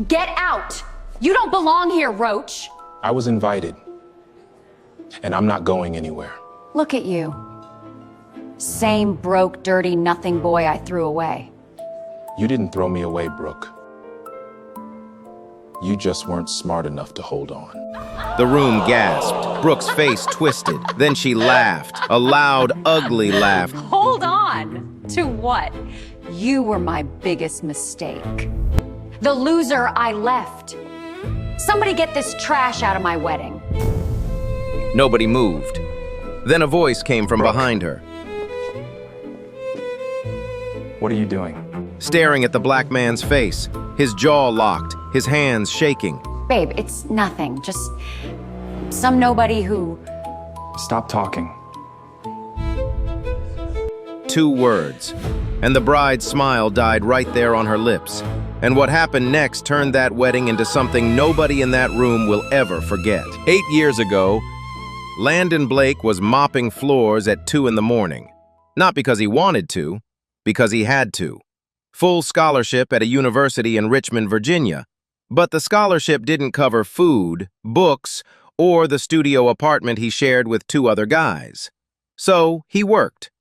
Get out! You don't belong here, Roach. I was invited, and I'm not going anywhere. Look at you. Same broke, dirty, nothing boy I threw away. You didn't throw me away, Brooke. You just weren't smart enough to hold on. The room gasped. Brooke's face twisted. Then she laughed, a loud, ugly laugh. Hold on! To what? You were my biggest mistake. The loser I left. Somebody get this trash out of my wedding. Nobody moved. Then a voice came from behind her, What are you doing? staring at the black man's face, his jaw locked, his hands shaking. Babe, it's nothing. Just some nobody who... Stop talking. 2 words, and the bride's smile died right there on her lips. And what happened next turned that wedding into something nobody in that room will ever forget. 8 years ago, Landon Blake was mopping floors at 2 in the morning. Not because he wanted to, because he had to. Full scholarship at a university in Richmond, Virginia. But the scholarship didn't cover food, books, or the studio apartment he shared with 2 other guys. So he worked.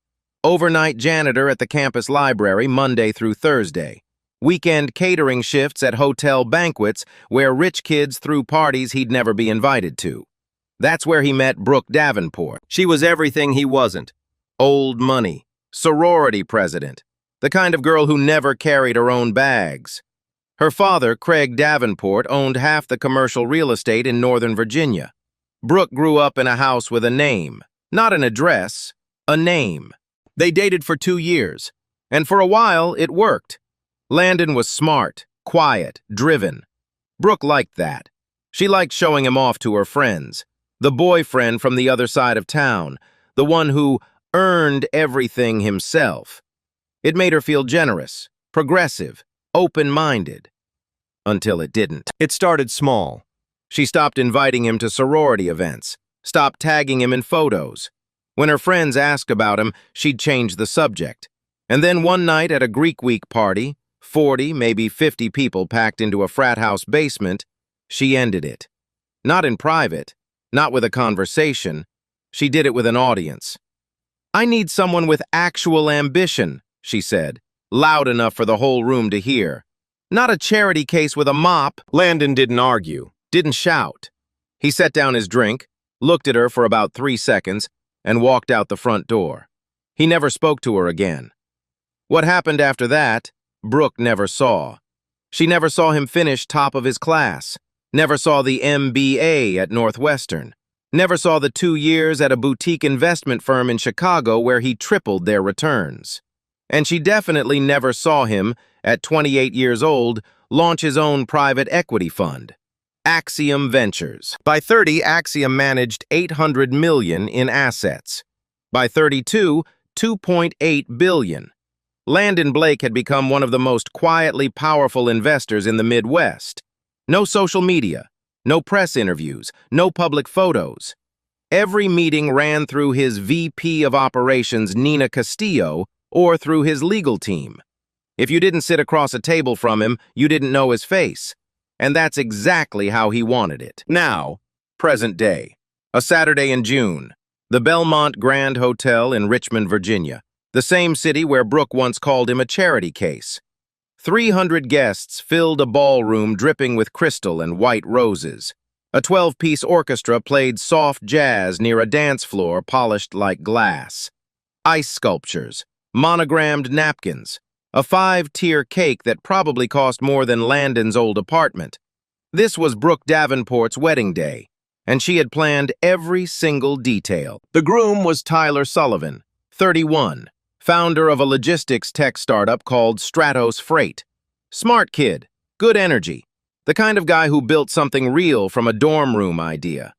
Overnight janitor at the campus library Monday through Thursday. Weekend catering shifts at hotel banquets where rich kids threw parties he'd never be invited to. That's where he met Brooke Davenport. She was everything he wasn't. Old money, sorority president, the kind of girl who never carried her own bags. Her father, Craig Davenport, owned half the commercial real estate in Northern Virginia. Brooke grew up in a house with a name, not an address, a name. They dated for 2 years, and for a while it worked. Landon was smart, quiet, driven. Brooke liked that. She liked showing him off to her friends. The boyfriend from the other side of town, the one who earned everything himself. It made her feel generous, progressive, open-minded. Until it didn't. It started small. She stopped inviting him to sorority events, stopped tagging him in photos. When her friends asked about him, she'd change the subject. And then one night at a Greek Week party, 40, maybe 50 people packed into a frat house basement, she ended it. Not in private, not with a conversation. She did it with an audience. "I need someone with actual ambition," she said, loud enough for the whole room to hear. "Not a charity case with a mop." Landon didn't argue, didn't shout. He set down his drink, looked at her for about 3 seconds, and walked out the front door. He never spoke to her again. What happened after that, Brooke never saw. She never saw him finish top of his class, never saw the MBA at Northwestern, never saw the 2 years at a boutique investment firm in Chicago where he tripled their returns. And she definitely never saw him, at 28 years old, launch his own private equity fund, Axiom Ventures. By 30, Axiom managed $800 million in assets. By 32, $2.8 billion. Landon Blake had become one of the most quietly powerful investors in the Midwest. No social media, no press interviews, no public photos. Every meeting ran through his VP of Operations, Nina Castillo, or through his legal team. If you didn't sit across a table from him, you didn't know his face. And that's exactly how he wanted it. Now, present day, a Saturday in June, the Belmont Grand Hotel in Richmond, Virginia, the same city where Brooke once called him a charity case. 300 guests filled a ballroom dripping with crystal and white roses. A 12-piece orchestra played soft jazz near a dance floor polished like glass. Ice sculptures, monogrammed napkins, a 5-tier cake that probably cost more than Landon's old apartment. This was Brooke Davenport's wedding day, and she had planned every single detail. The groom was Tyler Sullivan, 31, founder of a logistics tech startup called Stratos Freight. Smart kid, good energy, the kind of guy who built something real from a dorm room idea.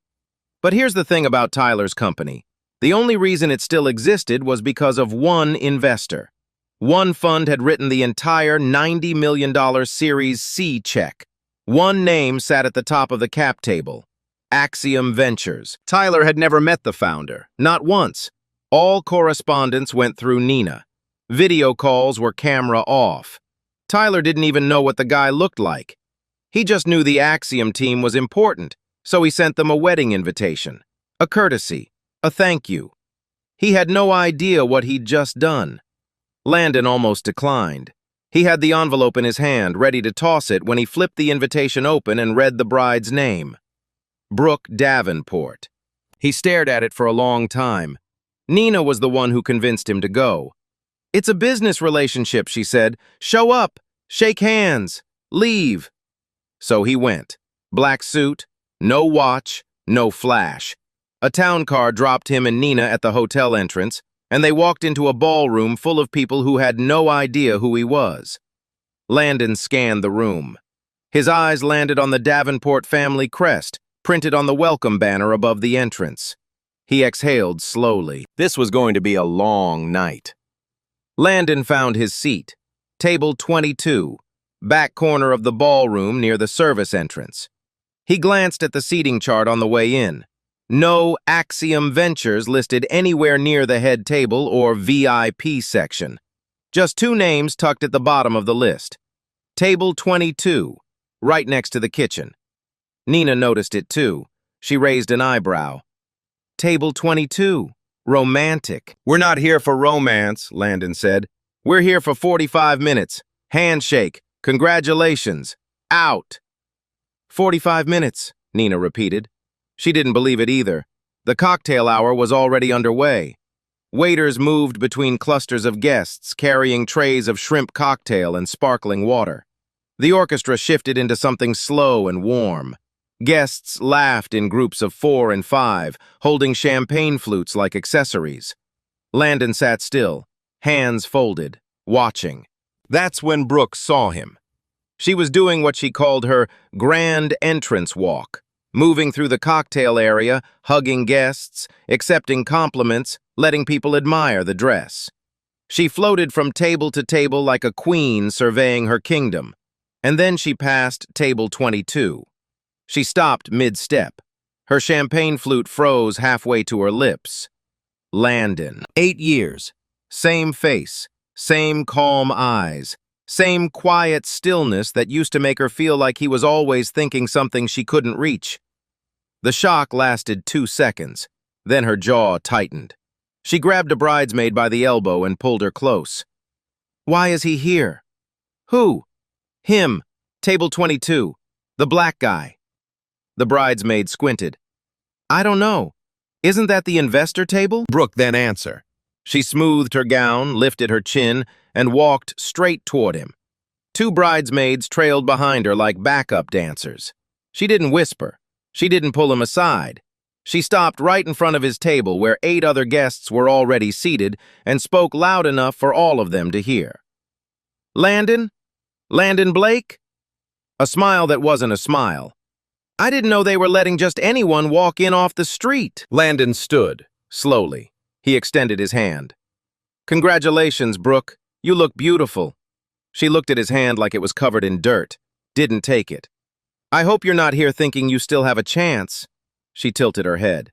But here's the thing about Tyler's company. The only reason it still existed was because of one investor. One fund had written the entire $90 million Series C check. One name sat at the top of the cap table, Axiom Ventures. Tyler had never met the founder, not once. All correspondence went through Nina. Video calls were camera off. Tyler didn't even know what the guy looked like. He just knew the Axiom team was important, so he sent them a wedding invitation, a courtesy, a thank you. He had no idea what he'd just done. Landon almost declined. He had the envelope in his hand, ready to toss it, when he flipped the invitation open and read the bride's name. Brooke Davenport. He stared at it for a long time. Nina was the one who convinced him to go. "It's a business relationship," she said. "Show up, shake hands, leave." So he went. Black suit, no watch, no flash. A town car dropped him and Nina at the hotel entrance, and they walked into a ballroom full of people who had no idea who he was. Landon scanned the room. His eyes landed on the Davenport family crest, printed on the welcome banner above the entrance. He exhaled slowly. This was going to be a long night. Landon found his seat, table 22, back corner of the ballroom near the service entrance. He glanced at the seating chart on the way in. No Axiom Ventures listed anywhere near the head table or VIP section. Just two names tucked at the bottom of the list. Table 22, right next to the kitchen. Nina noticed it too. She raised an eyebrow. Table 22. Romantic. "We're not here for romance," Landon said. "We're here for 45 minutes. Handshake. Congratulations. Out." 45 minutes, Nina repeated. She didn't believe it either. The cocktail hour was already underway. Waiters moved between clusters of guests, carrying trays of shrimp cocktail and sparkling water. The orchestra shifted into something slow and warm. Guests laughed in groups of 4 and 5, holding champagne flutes like accessories. Landon sat still, hands folded, watching. That's when Brooke saw him. She was doing what she called her grand entrance walk, moving through the cocktail area, hugging guests, accepting compliments, letting people admire the dress. She floated from table to table like a queen surveying her kingdom, and then she passed table 22. She stopped mid-step. Her champagne flute froze halfway to her lips. Landon. 8 years. Same face, same calm eyes, same quiet stillness that used to make her feel like he was always thinking something she couldn't reach. The shock lasted 2 seconds. Then her jaw tightened. She grabbed a bridesmaid by the elbow and pulled her close. "Why is he here?" "Who?" "Him. Table 22. The black guy." The bridesmaid squinted. "I don't know. Isn't that the investor table?" Brooke then answered. She smoothed her gown, lifted her chin, and walked straight toward him. 2 bridesmaids trailed behind her like backup dancers. She didn't whisper. She didn't pull him aside. She stopped right in front of his table where 8 other guests were already seated and spoke loud enough for all of them to hear. "Landon? Landon Blake?" A smile that wasn't a smile. "I didn't know they were letting just anyone walk in off the street." Landon stood, slowly. He extended his hand. "Congratulations, Brooke. You look beautiful." She looked at his hand like it was covered in dirt, didn't take it. "I hope you're not here thinking you still have a chance." She tilted her head.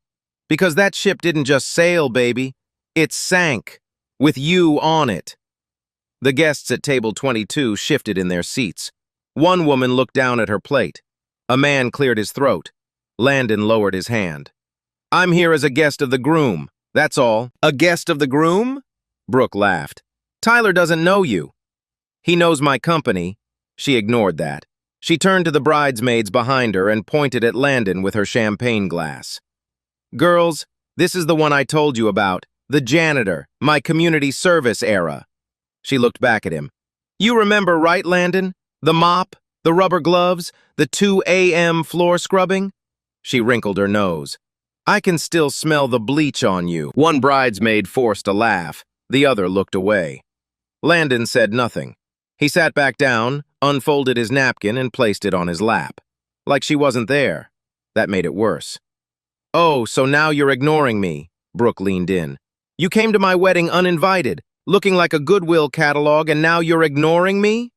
"Because that ship didn't just sail, baby. It sank, with you on it." The guests at table 22 shifted in their seats. One woman looked down at her plate. A man cleared his throat. Landon lowered his hand. "I'm here as a guest of the Groom, that's all." "A guest of the Groom?" Brooke laughed. "Tyler doesn't know you." "He knows my company." She ignored that. She turned to the bridesmaids behind her and pointed at Landon with her champagne glass. "Girls, this is the one I told you about, the janitor, my community service era." She looked back at him. "You remember, right, Landon? The mop, the rubber gloves, the 2 a.m. floor scrubbing?" She wrinkled her nose. "I can still smell the bleach on you." One bridesmaid forced a laugh. The other looked away. Landon said nothing. He sat back down, unfolded his napkin, and placed it on his lap. Like she wasn't there. That made it worse. "Oh, so now you're ignoring me," Brooke leaned in. "You came to my wedding uninvited, looking like a Goodwill catalog, and now you're ignoring me?"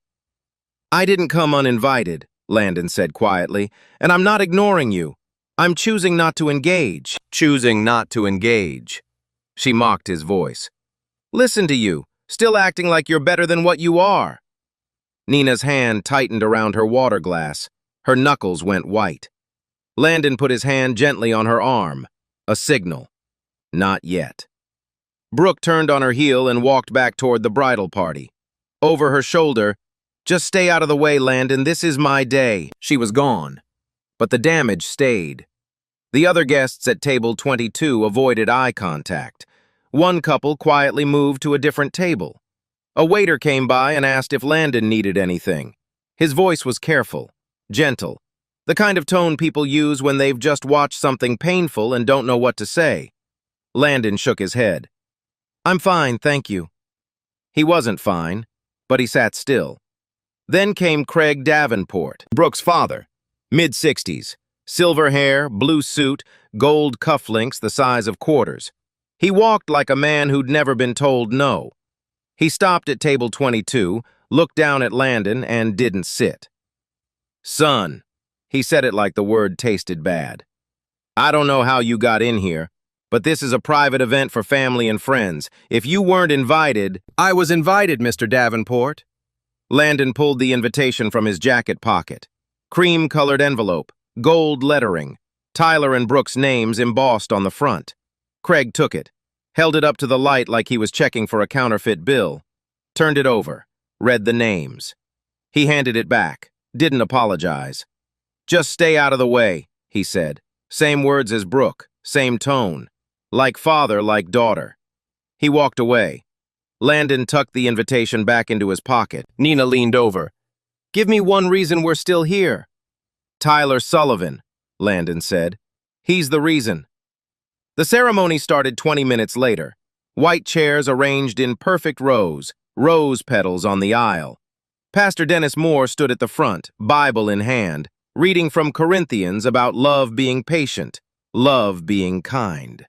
"I didn't come uninvited," Landon said quietly, "and I'm not ignoring you. I'm choosing not to engage." "Choosing not to engage." She mocked his voice. "Listen to you, still acting like you're better than what you are." Nina's hand tightened around her water glass. Her knuckles went white. Landon put his hand gently on her arm. A signal. Not yet. Brooke turned on her heel and walked back toward the bridal party. Over her shoulder, "Just stay out of the way, Landon. This is my day." She was gone. But the damage stayed. The other guests at table 22 avoided eye contact. One couple quietly moved to a different table. A waiter came by and asked if Landon needed anything. His voice was careful, gentle, the kind of tone people use when they've just watched something painful and don't know what to say. Landon shook his head. "I'm fine, thank you." He wasn't fine, but he sat still. Then came Craig Davenport, Brooke's father, mid-60s, silver hair, blue suit, gold cufflinks the size of quarters. He walked like a man who'd never been told no. He stopped at table 22, looked down at Landon, and didn't sit. "Son," he said it like the word tasted bad. "I don't know how you got in here, but this is a private event for family and friends. If you weren't invited—" "I was invited, Mr. Davenport." Landon pulled the invitation from his jacket pocket. Cream-colored envelope, gold lettering, Tyler and Brooke's names embossed on the front. Craig took it, held it up to the light like he was checking for a counterfeit bill, turned it over, read the names. He handed it back, didn't apologize. "Just stay out of the way," he said. Same words as Brooke, same tone. Like father, like daughter. He walked away. Landon tucked the invitation back into his pocket. Nina leaned over. "Give me one reason we're still here." "Tyler Sullivan," Landon said. "He's the reason." The ceremony started 20 minutes later. White chairs arranged in perfect rows, rose petals on the aisle. Pastor Dennis Moore stood at the front, Bible in hand, reading from Corinthians about love being patient, love being kind.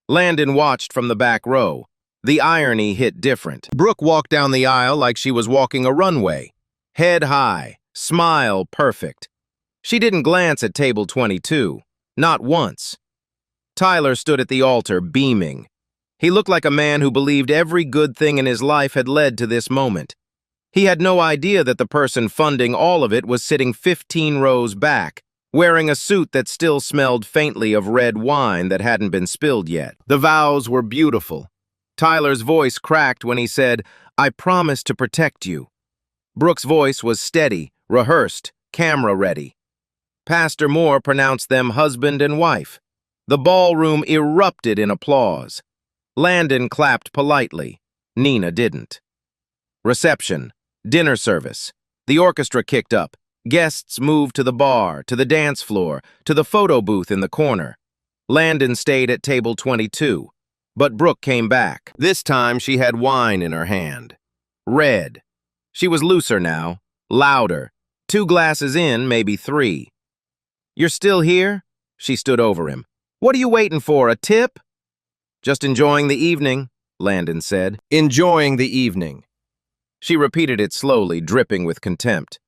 Landon watched from the back row. The irony hit different. Brooke walked down the aisle like she was walking a runway. Head high, smile perfect. She didn't glance at table 22, not once. Tyler stood at the altar, beaming. He looked like a man who believed every good thing in his life had led to this moment. He had no idea that the person funding all of it was sitting 15 rows back, wearing a suit that still smelled faintly of red wine that hadn't been spilled yet. The vows were beautiful. Tyler's voice cracked when he said, "I promise to protect you." Brooke's voice was steady, rehearsed, camera-ready. Pastor Moore pronounced them husband and wife. The ballroom erupted in applause. Landon clapped politely. Nina didn't. Reception. Dinner service. The orchestra kicked up. Guests moved to the bar, to the dance floor, to the photo booth in the corner. Landon stayed at table 22, but Brooke came back. This time she had wine in her hand. Red. She was looser now, louder. 2 glasses in, maybe 3. "You're still here?" She stood over him. "What are you waiting for, a tip?" "Just enjoying the evening," Landon said. "Enjoying the evening." She repeated it slowly, dripping with contempt.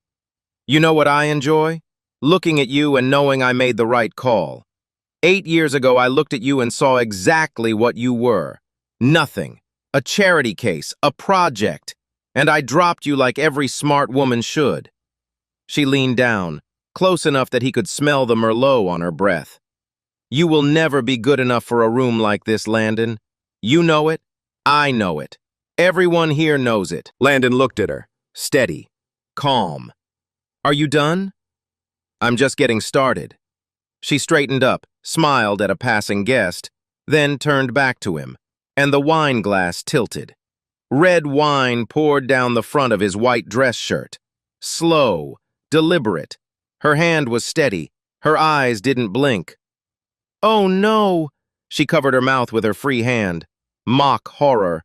"You know what I enjoy? Looking at you and knowing I made the right call. 8 years ago, I looked at you and saw exactly what you were. Nothing. A charity case, a project. And I dropped you like every smart woman should." She leaned down, close enough that he could smell the Merlot on her breath. "You will never be good enough for a room like this, Landon. You know it. I know it. Everyone here knows it." Landon looked at her, steady, calm. "Are you done?" "I'm just getting started." She straightened up, smiled at a passing guest, then turned back to him, and the wine glass tilted. Red wine poured down the front of his white dress shirt. Slow, deliberate. Her hand was steady. Her eyes didn't blink. "Oh, no!" She covered her mouth with her free hand. Mock horror.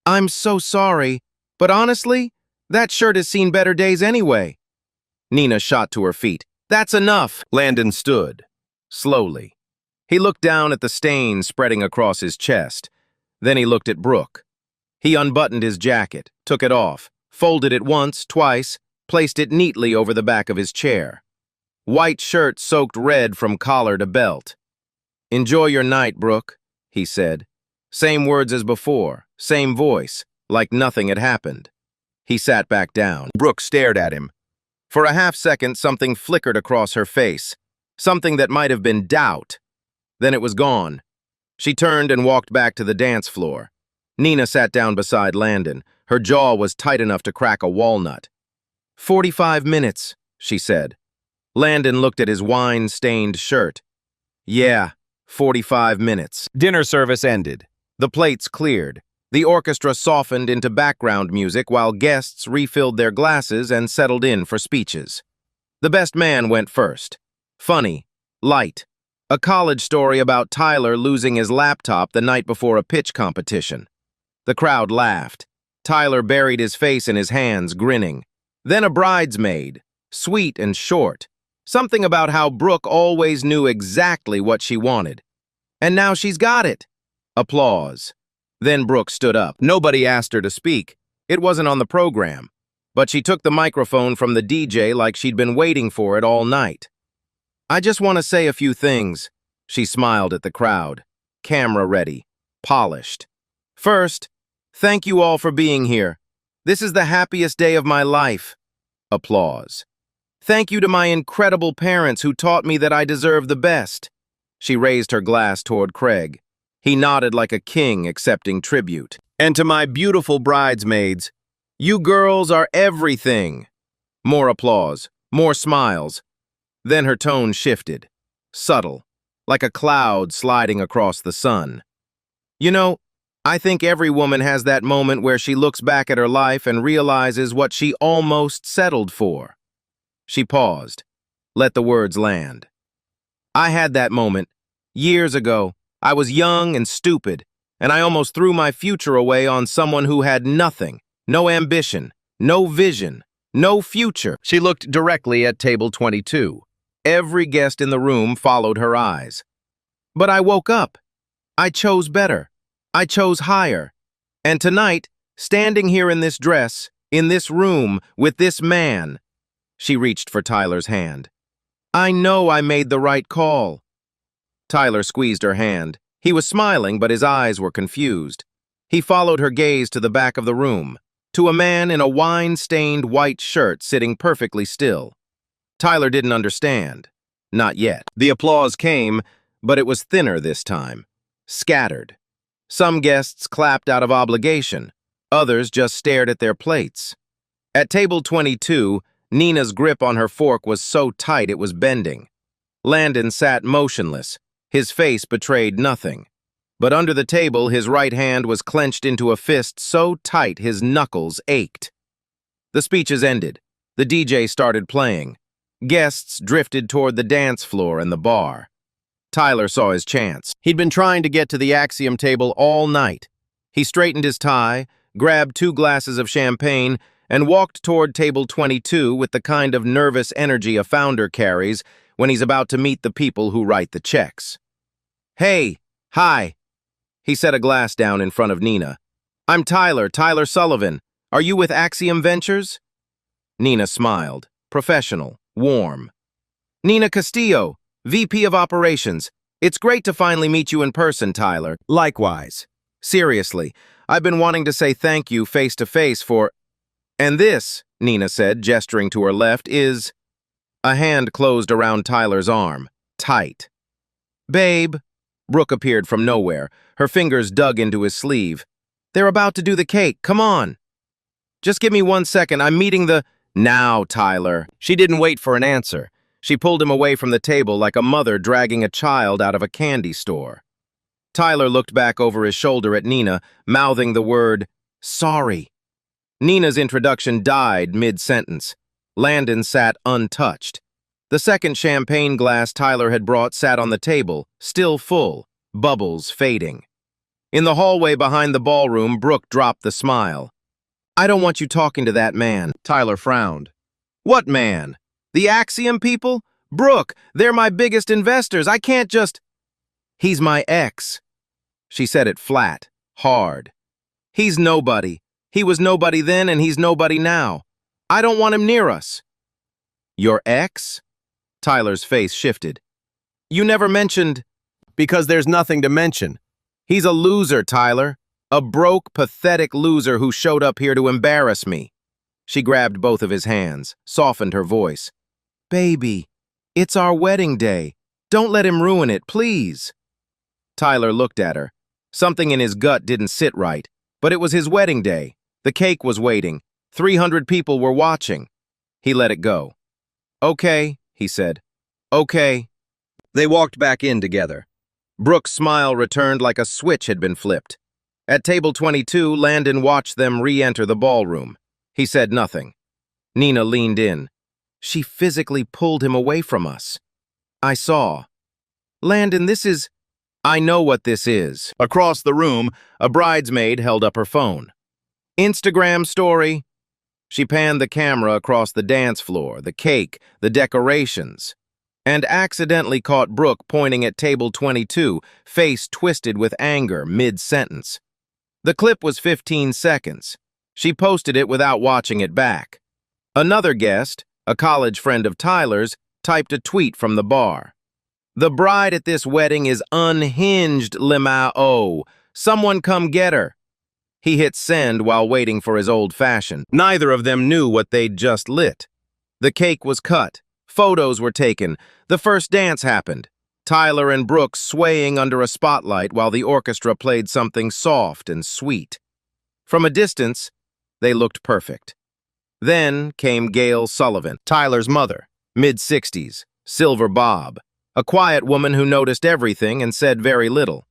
"I'm so sorry, but honestly, that shirt has seen better days anyway." Nina shot to her feet. "That's enough!" Landon stood, slowly. He looked down at the stain spreading across his chest. Then he looked at Brooke. He unbuttoned his jacket, took it off, folded it once, twice, placed it neatly over the back of his chair. White shirt soaked red from collar to belt. "Enjoy your night, Brooke," he said. Same words as before, same voice, like nothing had happened. He sat back down. Brooke stared at him. For a half-second, something flickered across her face, something that might have been doubt. Then it was gone. She turned and walked back to the dance floor. Nina sat down beside Landon. Her jaw was tight enough to crack a walnut. 45 minutes, she said. Landon looked at his wine-stained shirt. Yeah, 45 minutes. Dinner service ended. The plates cleared. The orchestra softened into background music while guests refilled their glasses and settled in for speeches. The best man went first. Funny, light. A college story about Tyler losing his laptop the night before a pitch competition. The crowd laughed. Tyler buried his face in his hands, grinning. Then a bridesmaid, sweet and short. Something about how Brooke always knew exactly what she wanted. And now she's got it. Applause. Then Brooke stood up. Nobody asked her to speak. It wasn't on the program. But she took the microphone from the DJ like she'd been waiting for it all night. I just want to say a few things. She smiled at the crowd. Camera ready. Polished. First, thank you all for being here. This is the happiest day of my life. Applause. Thank you to my incredible parents who taught me that I deserve the best. She raised her glass toward Craig. He nodded like a king accepting tribute. And to my beautiful bridesmaids, you girls are everything. More applause, more smiles. Then her tone shifted, subtle, like a cloud sliding across the sun. You know, I think every woman has that moment where she looks back at her life and realizes what she almost settled for. She paused, let the words land. I had that moment, years ago. I was young and stupid, and I almost threw my future away on someone who had nothing, no ambition, no vision, no future. She looked directly at table 22. Every guest in the room followed her eyes. But I woke up. I chose better. I chose higher. And tonight, standing here in this dress, in this room, with this man, she reached for Tyler's hand. I know I made the right call. Tyler squeezed her hand. He was smiling, but his eyes were confused. He followed her gaze to the back of the room, to a man in a wine-stained white shirt sitting perfectly still. Tyler didn't understand. Not yet. The applause came, but it was thinner this time. Scattered. Some guests clapped out of obligation. Others just stared at their plates. At table 22, Nina's grip on her fork was so tight it was bending. Landon sat motionless. His face betrayed nothing. But under the table, his right hand was clenched into a fist so tight his knuckles ached. The speeches ended. The DJ started playing. Guests drifted toward the dance floor and the bar. Tyler saw his chance. He'd been trying to get to the Axiom table all night. He straightened his tie, grabbed 2 glasses of champagne, and walked toward table 22 with the kind of nervous energy a founder carries when he's about to meet the people who write the checks. Hey, hi. He set a glass down in front of Nina. I'm Tyler Sullivan. Are you with Axiom Ventures? Nina smiled, professional, warm. Nina Castillo, VP of Operations. It's great to finally meet you in person, Tyler. Likewise. Seriously, I've been wanting to say thank you face to face for... And this, Nina said, gesturing to her left, is... A hand closed around Tyler's arm, tight. Babe. Brooke appeared from nowhere. Her fingers dug into his sleeve. They're about to do the cake. Come on. Just give me 1 second. I'm meeting the... Now, Tyler. She didn't wait for an answer. She pulled him away from the table like a mother dragging a child out of a candy store. Tyler looked back over his shoulder at Nina, mouthing the word, sorry. Nina's introduction died mid-sentence. Landon sat untouched. The second champagne glass Tyler had brought sat on the table, still full, bubbles fading. In the hallway behind the ballroom, Brooke dropped the smile. I don't want you talking to that man. Tyler frowned. What man? The Axiom people? Brooke, they're my biggest investors. I can't just... He's my ex. She said it flat, hard. He's nobody. He was nobody then and he's nobody now. I don't want him near us. Your ex? Tyler's face shifted. You never mentioned... Because there's nothing to mention. He's a loser, Tyler. A broke, pathetic loser who showed up here to embarrass me. She grabbed both of his hands, softened her voice. "Baby, it's our wedding day. Don't let him ruin it, please." Tyler looked at her. Something in his gut didn't sit right, but it was his wedding day. The cake was waiting. 300 people were watching. He let it go. "Okay," he said. "Okay." They walked back in together. Brooke's smile returned like a switch had been flipped. At table 22, Landon watched them re-enter the ballroom. He said nothing. Nina leaned in. "She physically pulled him away from us. I saw. Landon, this is—" "I know what this is." Across the room, a bridesmaid held up her phone. "Instagram story." She panned the camera across the dance floor, the cake, the decorations, and accidentally caught Brooke pointing at table 22, face twisted with anger mid-sentence. The clip was 15 seconds. She posted it without watching it back. Another guest, a college friend of Tyler's, typed a tweet from the bar. "The bride at this wedding is unhinged, Limao. Someone come get her." He hit send while waiting for his old-fashioned. Neither of them knew what they'd just lit. The cake was cut. Photos were taken. The first dance happened. Tyler and Brooke swaying under a spotlight while the orchestra played something soft and sweet. From a distance, they looked perfect. Then came Gail Sullivan, Tyler's mother, mid-60s, silver bob, a quiet woman who noticed everything and said very little.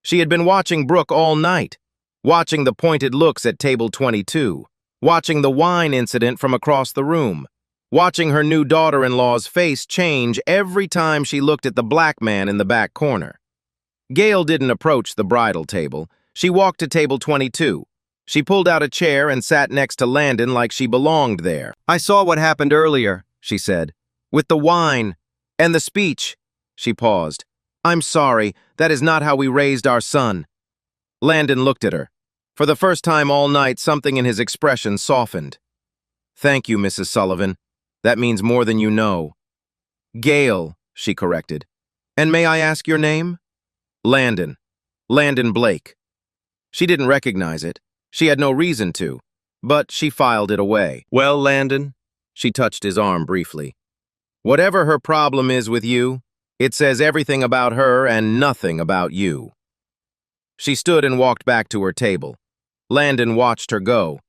She had been watching Brooke all night, watching the pointed looks at table 22, watching the wine incident from across the room, watching her new daughter-in-law's face change every time she looked at the black man in the back corner. Gail didn't approach the bridal table. She walked to table 22. She pulled out a chair and sat next to Landon like she belonged there. "I saw what happened earlier," she said. "With the wine and the speech." She paused. "I'm sorry, that is not how we raised our son." Landon looked at her. For the first time all night, something in his expression softened. "Thank you, Mrs. Sullivan. That means more than you know." "Gail," she corrected. "And may I ask your name?" "Landon. Landon Blake." She didn't recognize it. She had no reason to, but she filed it away. "Well, Landon," she touched his arm briefly. "Whatever her problem is with you, it says everything about her and nothing about you." She stood and walked back to her table. Landon watched her go.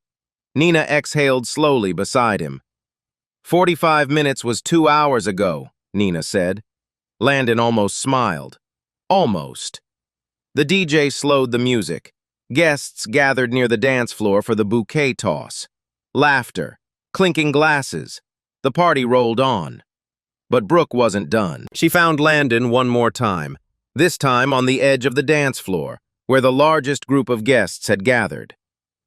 Nina exhaled slowly beside him. 45 minutes was 2 hours ago, Nina said. Landon almost smiled. Almost. The DJ slowed the music. Guests gathered near the dance floor for the bouquet toss. Laughter, clinking glasses. The party rolled on. But Brooke wasn't done. She found Landon one more time, this time on the edge of the dance floor, where the largest group of guests had gathered.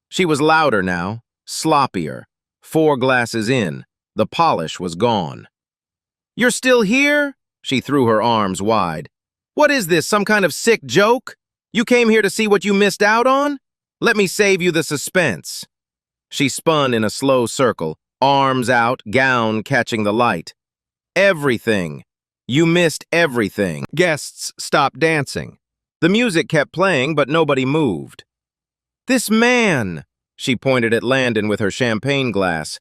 She was louder now, sloppier. 4 glasses in, the polish was gone. "You're still here?" She threw her arms wide. "What is this, some kind of sick joke? You came here to see what you missed out on? Let me save you the suspense." She spun in a slow circle, arms out, gown catching the light. "Everything. You missed everything." Guests stopped dancing. The music kept playing, but nobody moved. "This man," she pointed at Landon with her champagne glass,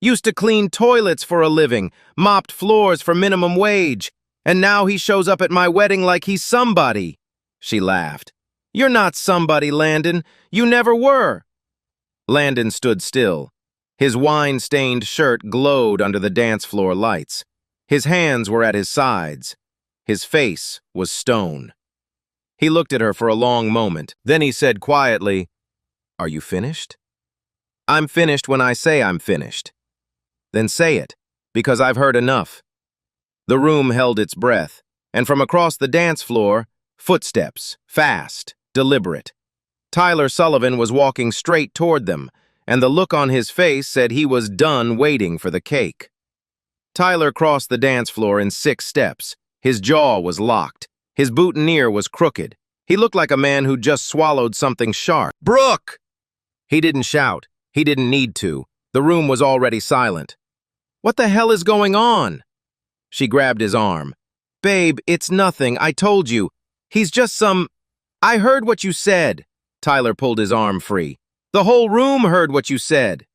"used to clean toilets for a living, mopped floors for minimum wage, and now he shows up at my wedding like he's somebody." She laughed. "You're not somebody, Landon. You never were." Landon stood still. His wine-stained shirt glowed under the dance floor lights. His hands were at his sides. His face was stone. He looked at her for a long moment. Then he said quietly, "Are you finished?" "I'm finished when I say I'm finished." "Then say it, because I've heard enough." The room held its breath, and from across the dance floor, footsteps, fast, deliberate. Tyler Sullivan was walking straight toward them, and the look on his face said he was done waiting for the cake. Tyler crossed the dance floor in 6 steps. His jaw was locked. His boutonniere was crooked. He looked like a man who just swallowed something sharp. "Brooke!" He didn't shout. He didn't need to. The room was already silent. "What the hell is going on?" She grabbed his arm. "Babe, it's nothing. I told you. He's just some—" "I heard what you said." Tyler pulled his arm free. "The whole room heard what you said."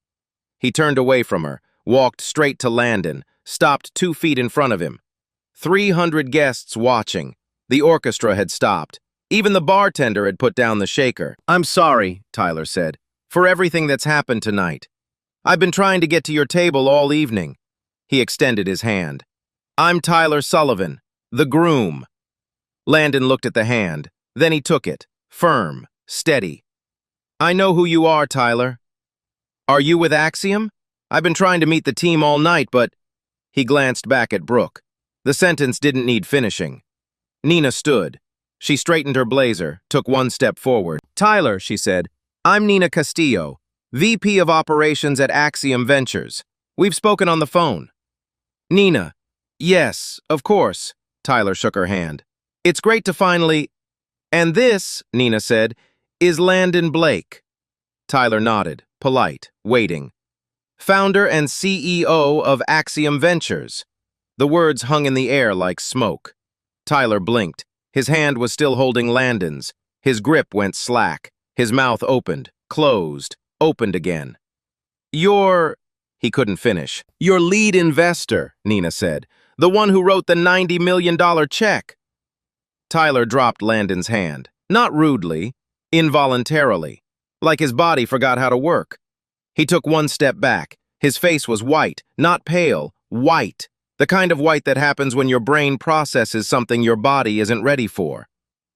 He turned away from her, walked straight to Landon, stopped 2 feet in front of him. 300 guests watching. The orchestra had stopped. Even the bartender had put down the shaker. "I'm sorry," Tyler said, "for everything that's happened tonight. I've been trying to get to your table all evening." He extended his hand. "I'm Tyler Sullivan, the groom." Landon looked at the hand. Then he took it, firm, steady. "I know who you are, Tyler." "Are you with Axiom? I've been trying to meet the team all night, but—" He glanced back at Brooke. The sentence didn't need finishing. Nina stood. She straightened her blazer, took 1 step forward. "Tyler," she said, "I'm Nina Castillo, VP of Operations at Axiom Ventures. We've spoken on the phone." "Nina, yes, of course." Tyler shook her hand. "It's great to finally—" "And this," Nina said, "is Landon Blake." Tyler nodded, polite, waiting. "Founder and CEO of Axiom Ventures." The words hung in the air like smoke. Tyler blinked. His hand was still holding Landon's. His grip went slack. His mouth opened, closed, opened again. "You're—" He couldn't finish. "Your lead investor," Nina said. "The one who wrote the $90 million check." Tyler dropped Landon's hand. Not rudely, involuntarily, like his body forgot how to work. He took 1 step back. His face was white, not pale, white. The kind of white that happens when your brain processes something your body isn't ready for.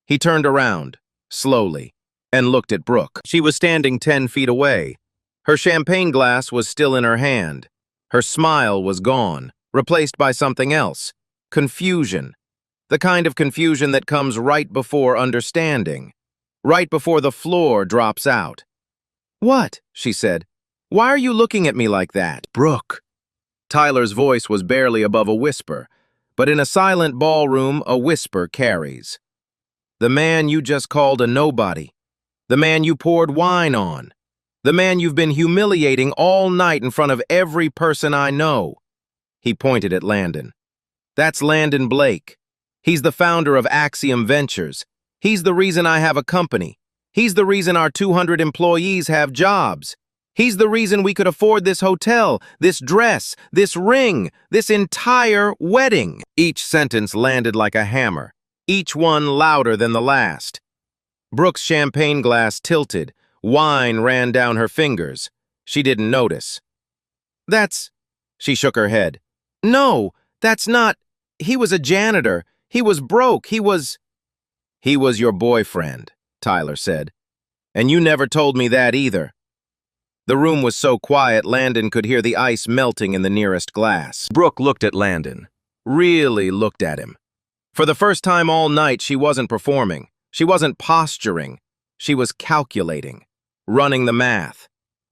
He turned around, slowly, and looked at Brooke. She was standing 10 feet away. Her champagne glass was still in her hand. Her smile was gone, replaced by something else. Confusion. The kind of confusion that comes right before understanding. Right before the floor drops out. "What?" she said. "Why are you looking at me like that?" "Brooke." Tyler's voice was barely above a whisper, but in a silent ballroom, a whisper carries. "The man you just called a nobody. The man you poured wine on. The man you've been humiliating all night in front of every person I know." He pointed at Landon. "That's Landon Blake. He's the founder of Axiom Ventures. He's the reason I have a company. He's the reason our 200 employees have jobs. He's the reason we could afford this hotel, this dress, this ring, this entire wedding." Each sentence landed like a hammer, each one louder than the last. Brooke's champagne glass tilted. Wine ran down her fingers. She didn't notice. "That's—" She shook her head. "No, that's not— He was a janitor. He was broke. He was—" "He was your boyfriend," Tyler said. "And you never told me that either." The room was so quiet Landon could hear the ice melting in the nearest glass. Brooke looked at Landon. Really looked at him. For the first time all night, she wasn't performing. She wasn't posturing. She was calculating. Running the math.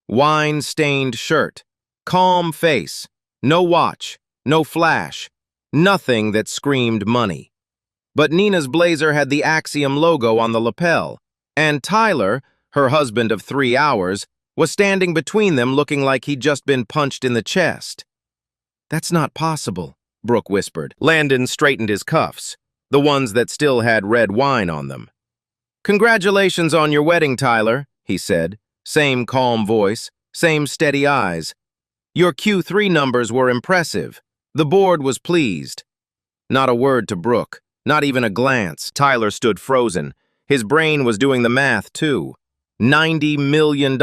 Wine-stained shirt. Calm face. No watch. No flash. Nothing that screamed money. But Nina's blazer had the Axiom logo on the lapel. And Tyler, her husband of 3 hours, was standing between them looking like he'd just been punched in the chest. "That's not possible," Brooke whispered. Landon straightened his cuffs, the ones that still had red wine on them. "Congratulations on your wedding, Tyler," he said. Same calm voice, same steady eyes. "Your Q3 numbers were impressive. The board was pleased." Not a word to Brooke, not even a glance. Tyler stood frozen. His brain was doing the math, too. $90 million,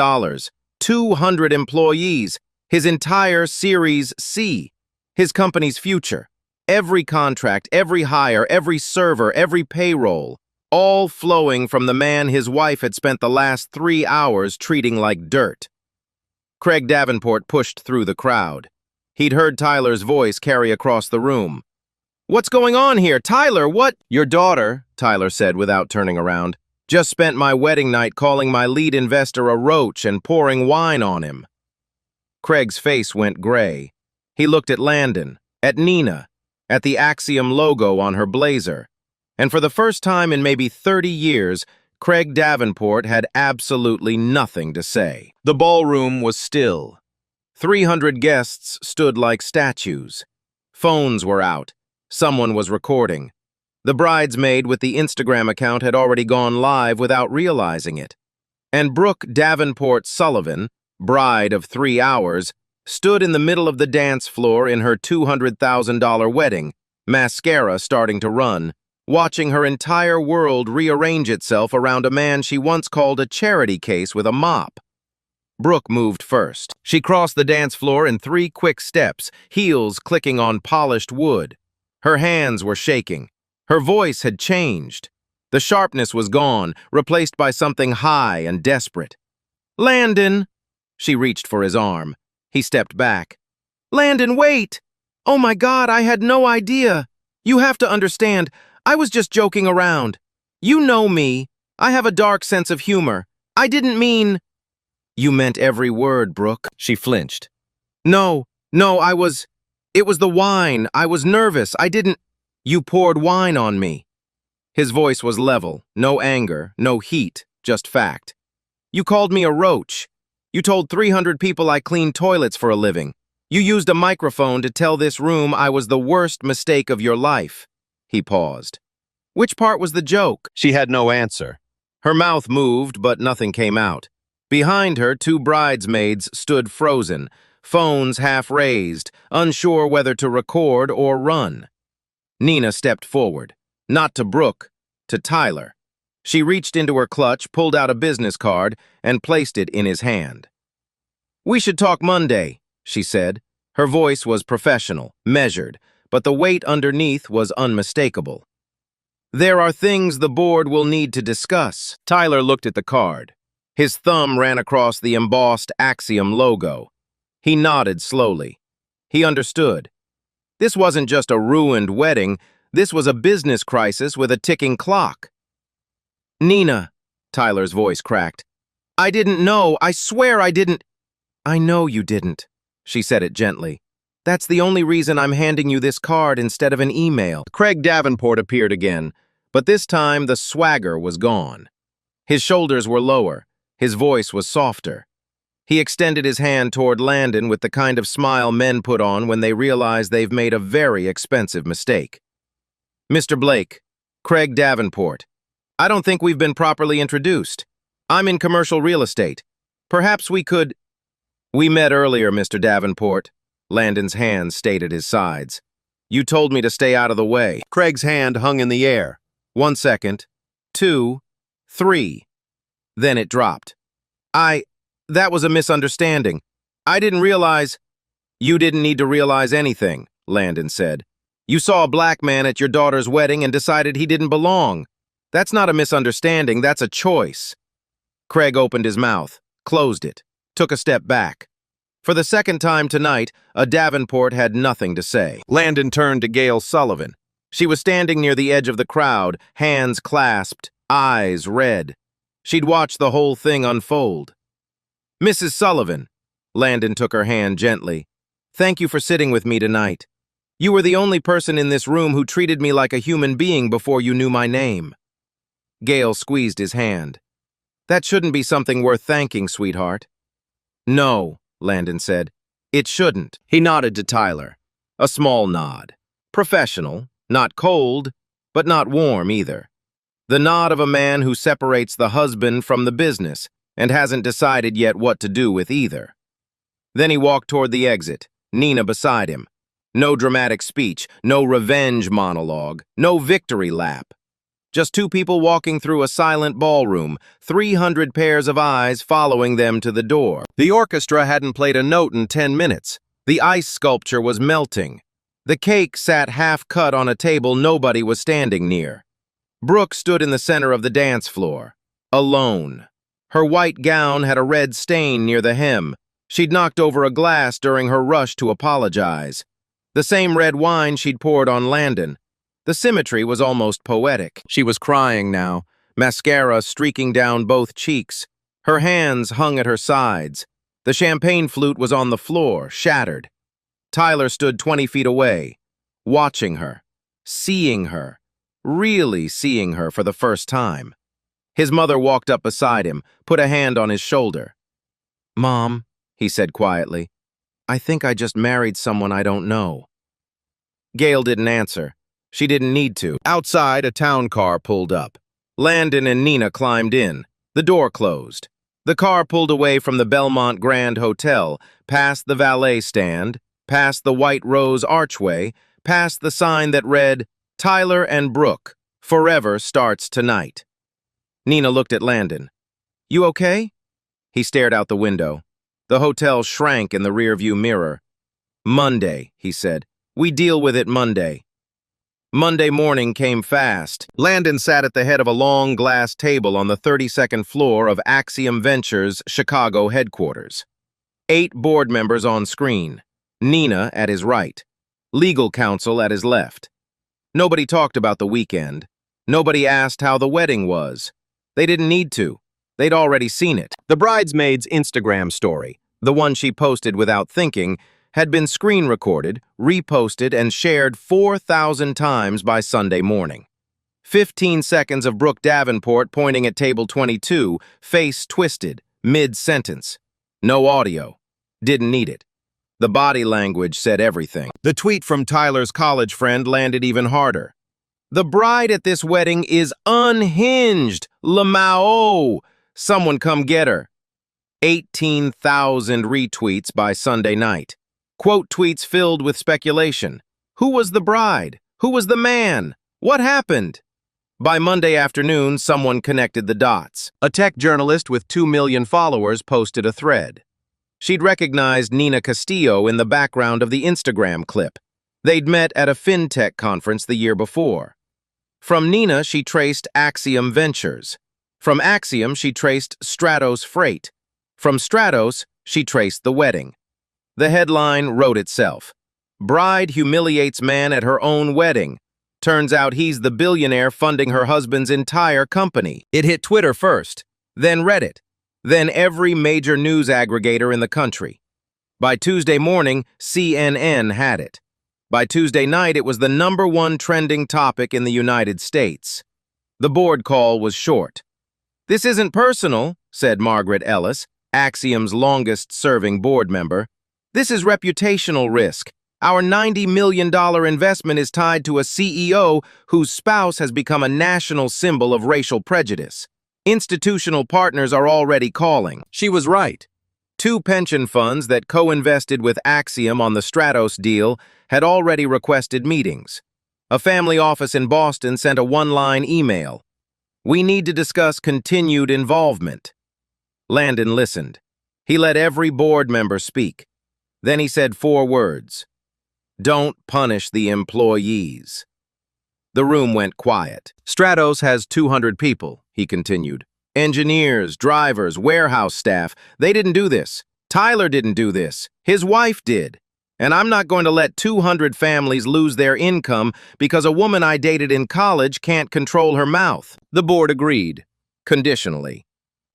200 employees, his entire Series C, his company's future, every contract, every hire, every server, every payroll, all flowing from the man his wife had spent the last 3 hours treating like dirt. Craig Davenport pushed through the crowd. He'd heard Tyler's voice carry across the room. "What's going on here? Tyler, what—" "Your daughter," Tyler said without turning around, "just spent my wedding night calling my lead investor a roach and pouring wine on him." Craig's face went gray. He looked at Landon, at Nina, at the Axiom logo on her blazer. And for the first time in maybe 30 years, Craig Davenport had absolutely nothing to say. The ballroom was still. 300 guests stood like statues. Phones were out. Someone was recording. The bridesmaid with the Instagram account had already gone live without realizing it. And Brooke Davenport Sullivan, bride of 3 hours, stood in the middle of the dance floor in her $200,000 wedding, mascara starting to run, watching her entire world rearrange itself around a man she once called a charity case with a mop. Brooke moved first. She crossed the dance floor in 3 quick steps, heels clicking on polished wood. Her hands were shaking. Her voice had changed. The sharpness was gone, replaced by something high and desperate. "Landon!" She reached for his arm. He stepped back. "Landon, wait! Oh my God, I had no idea. You have to understand, I was just joking around. You know me. I have a dark sense of humor. I didn't mean—" "You meant every word, Brooke." She flinched. No, it was the wine. I was nervous. I didn't—" "You poured wine on me." His voice was level, no anger, no heat, just fact. "You called me a roach. You told 300 people I clean toilets for a living. You used a microphone to tell this room I was the worst mistake of your life." He paused. "Which part was the joke?" She had no answer. Her mouth moved, but nothing came out. Behind her, 2 bridesmaids stood frozen, phones half raised, unsure whether to record or run. Nina stepped forward, not to Brooke, to Tyler. She reached into her clutch, pulled out a business card, and placed it in his hand. "We should talk Monday," she said. Her voice was professional, measured, but the weight underneath was unmistakable. "There are things the board will need to discuss." Tyler looked at the card. His thumb ran across the embossed Axiom logo. He nodded slowly. He understood. This wasn't just a ruined wedding, this was a business crisis with a ticking clock. "Nina," Tyler's voice cracked. "I didn't know, I swear I didn't—" "I know you didn't," she said it gently. "That's the only reason I'm handing you this card instead of an email." Craig Davenport appeared again, but this time the swagger was gone. His shoulders were lower, his voice was softer. He extended his hand toward Landon with the kind of smile men put on when they realize they've made a very expensive mistake. "Mr. Blake, Craig Davenport, I don't think we've been properly introduced. I'm in commercial real estate. Perhaps we could—" "We met earlier, Mr. Davenport." Landon's hand stayed at his sides. "You told me to stay out of the way." Craig's hand hung in the air. 1 second, 2, 3. Then it dropped. That was a misunderstanding. I didn't realize—" "You didn't need to realize anything," Landon said. "You saw a black man at your daughter's wedding and decided he didn't belong. That's not a misunderstanding, that's a choice." Craig opened his mouth, closed it, took a step back. For the second time tonight, a Davenport had nothing to say. Landon turned to Gail Sullivan. She was standing near the edge of the crowd, hands clasped, eyes red. She'd watched the whole thing unfold. "Mrs. Sullivan," Landon took her hand gently, "thank you for sitting with me tonight. You were the only person in this room who treated me like a human being before you knew my name." Gail squeezed his hand. "That shouldn't be something worth thanking, sweetheart." "No," Landon said. "It shouldn't." He nodded to Tyler. A small nod. Professional, not cold, but not warm either. The nod of a man who separates the husband from the business and hasn't decided yet what to do with either. Then he walked toward the exit, Nina beside him. No dramatic speech, no revenge monologue, no victory lap. Just 2 people walking through a silent ballroom, 300 pairs of eyes following them to the door. The orchestra hadn't played a note in 10 minutes. The ice sculpture was melting. The cake sat half-cut on a table nobody was standing near. Brooke stood in the center of the dance floor, alone. Her white gown had a red stain near the hem. She'd knocked over a glass during her rush to apologize. The same red wine she'd poured on Landon. The symmetry was almost poetic. She was crying now, mascara streaking down both cheeks. Her hands hung at her sides. The champagne flute was on the floor, shattered. Tyler stood 20 feet away, watching her, seeing her, really seeing her for the first time. His mother walked up beside him, put a hand on his shoulder. "Mom," he said quietly, "I think I just married someone I don't know." Gail didn't answer. She didn't need to. Outside, a town car pulled up. Landon and Nina climbed in. The door closed. The car pulled away from the Belmont Grand Hotel, past the valet stand, past the White Rose Archway, past the sign that read, "Tyler and Brooke, forever starts tonight." Nina looked at Landon. "You okay?" He stared out the window. The hotel shrank in the rearview mirror. "Monday," he said. "We deal with it Monday." Monday morning came fast. Landon sat at the head of a long glass table on the 32nd floor of Axiom Ventures' Chicago headquarters. 8 board members on screen. Nina at his right. Legal counsel at his left. Nobody talked about the weekend. Nobody asked how the wedding was. They didn't need to. They'd already seen it. The bridesmaid's Instagram story, the one she posted without thinking, had been screen recorded, reposted, and shared 4,000 times by Sunday morning. 15 seconds of Brooke Davenport pointing at table 22, face twisted, mid-sentence. No audio. Didn't need it. The body language said everything. The tweet from Tyler's college friend landed even harder. "The bride at this wedding is unhinged. Lamau. Someone come get her." 18,000 retweets by Sunday night. Quote tweets filled with speculation. Who was the bride? Who was the man? What happened? By Monday afternoon, someone connected the dots. A tech journalist with 2 million followers posted a thread. She'd recognized Nina Castillo in the background of the Instagram clip. They'd met at a fintech conference the year before. From Nina, she traced Axiom Ventures. From Axiom, she traced Stratos Freight. From Stratos, she traced the wedding. The headline wrote itself. Bride humiliates man at her own wedding. Turns out he's the billionaire funding her husband's entire company. It hit Twitter first, then Reddit, then every major news aggregator in the country. By Tuesday morning, CNN had it. By Tuesday night, it was the #1 trending topic in the United States. The board call was short. "This isn't personal," said Margaret Ellis, Axiom's longest-serving board member. "This is reputational risk. Our $90 million investment is tied to a CEO whose spouse has become a national symbol of racial prejudice. Institutional partners are already calling." She was right. 2 pension funds that co-invested with Axiom on the Stratos deal had already requested meetings. A family office in Boston sent a 1-line email. "We need to discuss continued involvement." Landon listened. He let every board member speak. Then he said 4 words. "Don't punish the employees." The room went quiet. "Stratos has 200 people," he continued. "Engineers, drivers, warehouse staff. They didn't do this. Tyler didn't do this. His wife did. And I'm not going to let 200 families lose their income because a woman I dated in college can't control her mouth." The board agreed, conditionally.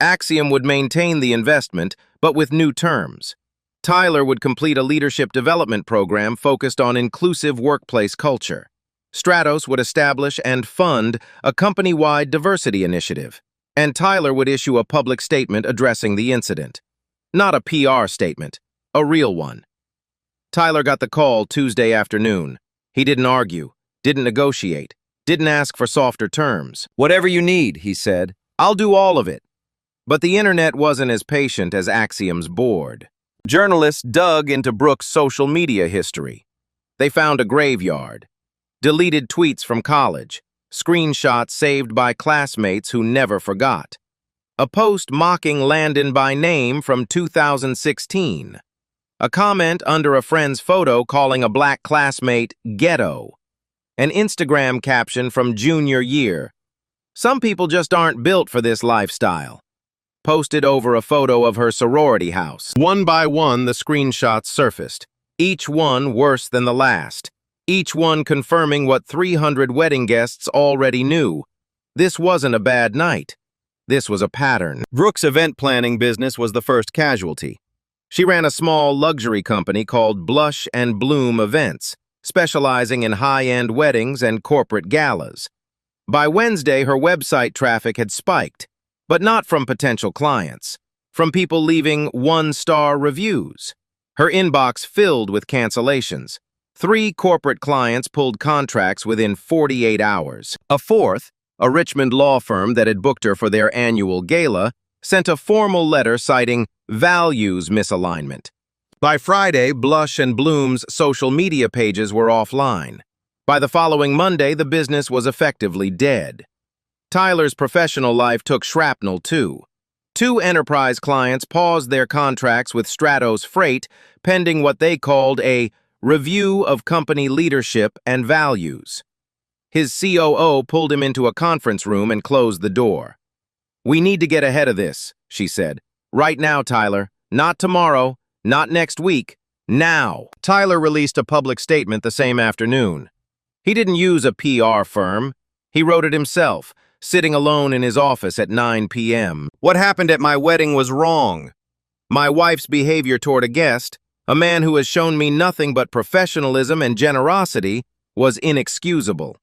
Axiom would maintain the investment, but with new terms. Tyler would complete a leadership development program focused on inclusive workplace culture. Stratos would establish and fund a company-wide diversity initiative, and Tyler would issue a public statement addressing the incident. Not a PR statement, a real one. Tyler got the call Tuesday afternoon. He didn't argue, didn't negotiate, didn't ask for softer terms. "Whatever you need," he said. "I'll do all of it." But the internet wasn't as patient as Axiom's board. Journalists dug into Brooke's social media history. They found a graveyard, deleted tweets from college, screenshots saved by classmates who never forgot, a post mocking Landon by name from 2016, a comment under a friend's photo calling a black classmate ghetto, an Instagram caption from junior year. "Some people just aren't built for this lifestyle," posted over a photo of her sorority house. One by one, the screenshots surfaced, each one worse than the last, each one confirming what 300 wedding guests already knew. This wasn't a bad night. This was a pattern. Brooke's event planning business was the first casualty. She ran a small luxury company called Blush and Bloom Events, specializing in high-end weddings and corporate galas. By Wednesday, her website traffic had spiked, but not from potential clients, from people leaving 1-star reviews. Her inbox filled with cancellations. 3 corporate clients pulled contracts within 48 hours. A fourth, a Richmond law firm that had booked her for their annual gala, sent a formal letter citing values misalignment. By Friday, Blush and Bloom's social media pages were offline. By the following Monday, the business was effectively dead. Tyler's professional life took shrapnel, too. 2 enterprise clients paused their contracts with Stratos Freight, pending what they called a review of company leadership and values. His COO pulled him into a conference room and closed the door. "We need to get ahead of this," she said. "Right now, Tyler. Not tomorrow, not next week. Now." Tyler released a public statement the same afternoon. He didn't use a PR firm. He wrote it himself, sitting alone in his office at 9 p.m. "What happened at my wedding was wrong. My wife's behavior toward a guest, a man who has shown me nothing but professionalism and generosity, was inexcusable.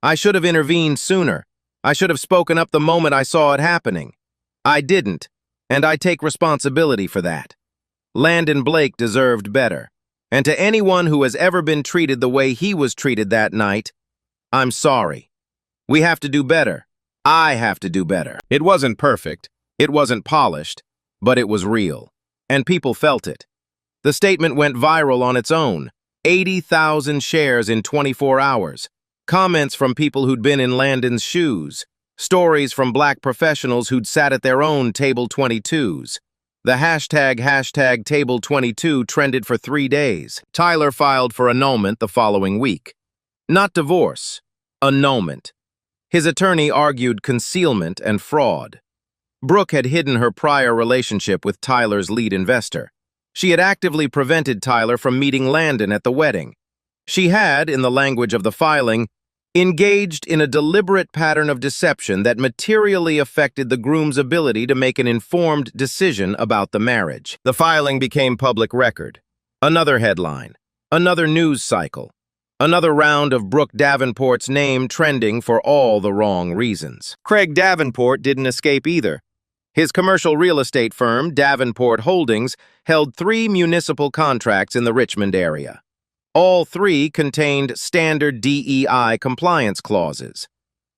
I should have intervened sooner. I should have spoken up the moment I saw it happening. I didn't, and I take responsibility for that. Landon Blake deserved better. And to anyone who has ever been treated the way he was treated that night, I'm sorry. We have to do better. I have to do better." It wasn't perfect. It wasn't polished, but it was real. And people felt it. The statement went viral on its own. 80,000 shares in 24 hours. Comments from people who'd been in Landon's shoes. Stories from black professionals who'd sat at their own Table 22s. The hashtag Table 22 trended for 3 days. Tyler filed for annulment the following week. Not divorce, annulment. His attorney argued concealment and fraud. Brooke had hidden her prior relationship with Tyler's lead investor. She had actively prevented Tyler from meeting Landon at the wedding. She had, in the language of the filing, engaged in a deliberate pattern of deception that materially affected the groom's ability to make an informed decision about the marriage. The filing became public record. Another headline, another news cycle, another round of Brooke Davenport's name trending for all the wrong reasons. Craig Davenport didn't escape either. His commercial real estate firm, Davenport Holdings, held 3 municipal contracts in the Richmond area. All 3 contained standard DEI compliance clauses.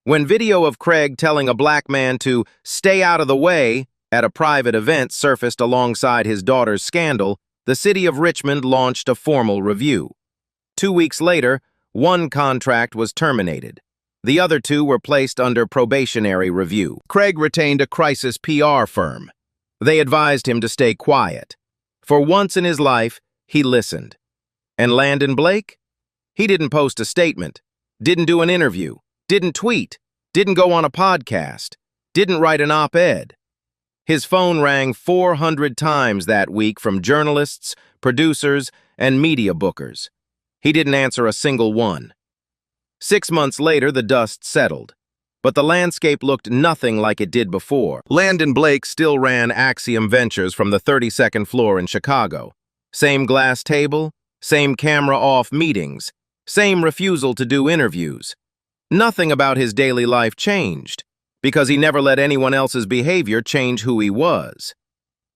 When video of Craig telling a black man to stay out of the way at a private event surfaced alongside his daughter's scandal, the city of Richmond launched a formal review. 2 weeks later, 1 contract was terminated. The other 2 were placed under probationary review. Craig retained a crisis PR firm. They advised him to stay quiet. For once in his life, he listened. And Landon Blake? He didn't post a statement, didn't do an interview, didn't tweet, didn't go on a podcast, didn't write an op-ed. His phone rang 400 times that week from journalists, producers, and media bookers. He didn't answer a single one. 6 months later, the dust settled, but the landscape looked nothing like it did before. Landon Blake still ran Axiom Ventures from the 32nd floor in Chicago. Same glass table, same camera-off meetings, same refusal to do interviews. Nothing about his daily life changed, because he never let anyone else's behavior change who he was.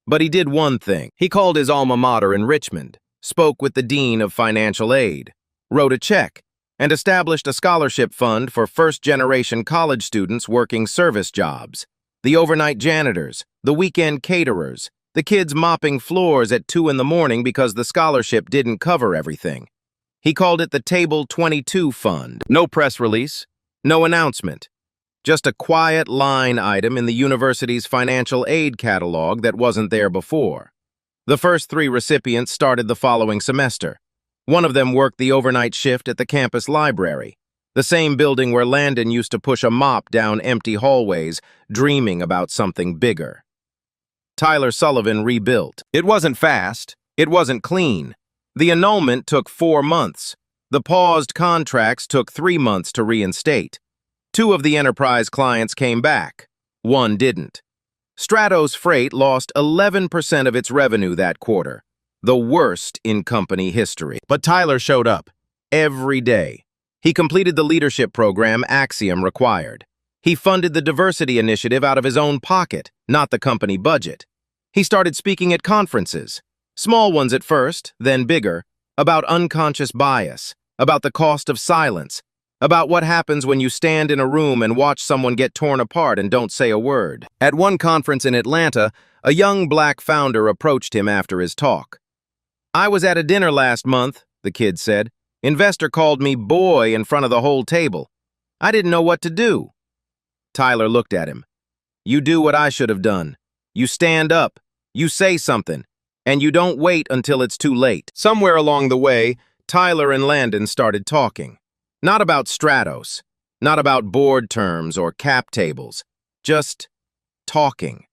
But he did one thing. He called his alma mater in Richmond, spoke with the dean of financial aid, wrote a check, and established a scholarship fund for first-generation college students working service jobs, the overnight janitors, the weekend caterers, the kids mopping floors at 2 in the morning because the scholarship didn't cover everything. He called it the Table 22 Fund. No press release, no announcement. Just a quiet line item in the university's financial aid catalog that wasn't there before. The first 3 recipients started the following semester. One of them worked the overnight shift at the campus library, the same building where Landon used to push a mop down empty hallways, dreaming about something bigger. Tyler Sullivan rebuilt. It wasn't fast. It wasn't clean. The annulment took 4 months. The paused contracts took 3 months to reinstate. 2 of the enterprise clients came back. 1 didn't. Stratos Freight lost 11% of its revenue that quarter, the worst in company history. But Tyler showed up every day. He completed the leadership program Axiom required. He funded the diversity initiative out of his own pocket, not the company budget. He started speaking at conferences, small ones at first, then bigger, about unconscious bias, about the cost of silence, about what happens when you stand in a room and watch someone get torn apart and don't say a word. At one conference in Atlanta, a young black founder approached him after his talk. "I was at a dinner last month," the kid said. "Investor called me boy in front of the whole table. I didn't know what to do." Tyler looked at him. "You do what I should have done. You stand up, you say something, and you don't wait until it's too late." Somewhere along the way, Tyler and Landon started talking. Not about Stratos, not about board terms or cap tables, just talking.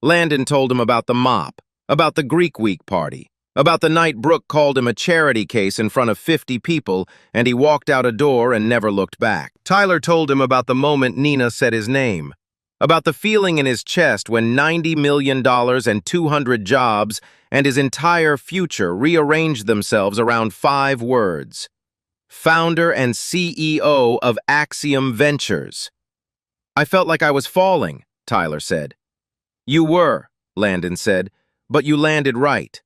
Landon told him about the mop, about the Greek Week party, about the night Brooke called him a charity case in front of 50 people and he walked out a door and never looked back. Tyler told him about the moment Nina said his name, about the feeling in his chest when $90 million and 200 jobs and his entire future rearranged themselves around 5 words. Founder and CEO of Axiom Ventures. "I felt like I was falling," Tyler said. "You were," Landon said, "but you landed right."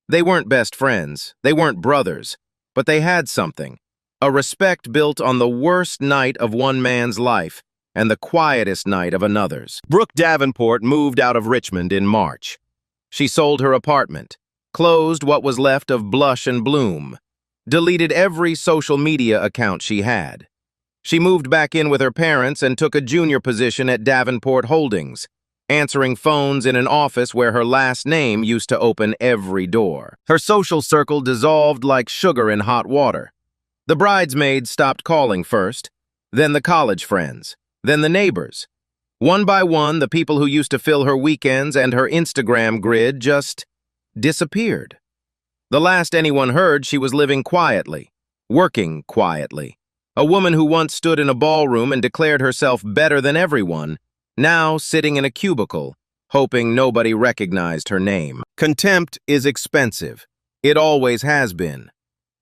They weren't best friends, they weren't brothers, but they had something. A respect built on the worst night of one man's life and the quietest night of another's. Brooke Davenport moved out of Richmond in March. She sold her apartment, closed what was left of Blush and Bloom, deleted every social media account she had. She moved back in with her parents and took a junior position at Davenport Holdings, answering phones in an office where her last name used to open every door. Her social circle dissolved like sugar in hot water. The bridesmaids stopped calling first, then the college friends, then the neighbors. One by one, the people who used to fill her weekends and her Instagram grid just disappeared. The last anyone heard, she was living quietly, working quietly. A woman who once stood in a ballroom and declared herself better than everyone, now sitting in a cubicle, hoping nobody recognized her name. Contempt is expensive. It always has been.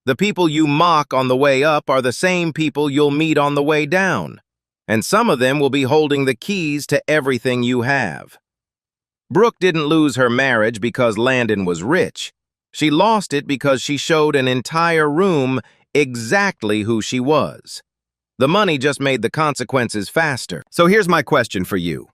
The people you mock on the way up are the same people you'll meet on the way down, and some of them will be holding the keys to everything you have. Brooke didn't lose her marriage because Landon was rich. She lost it because she showed an entire room exactly who she was. The money just made the consequences faster. So here's my question for you.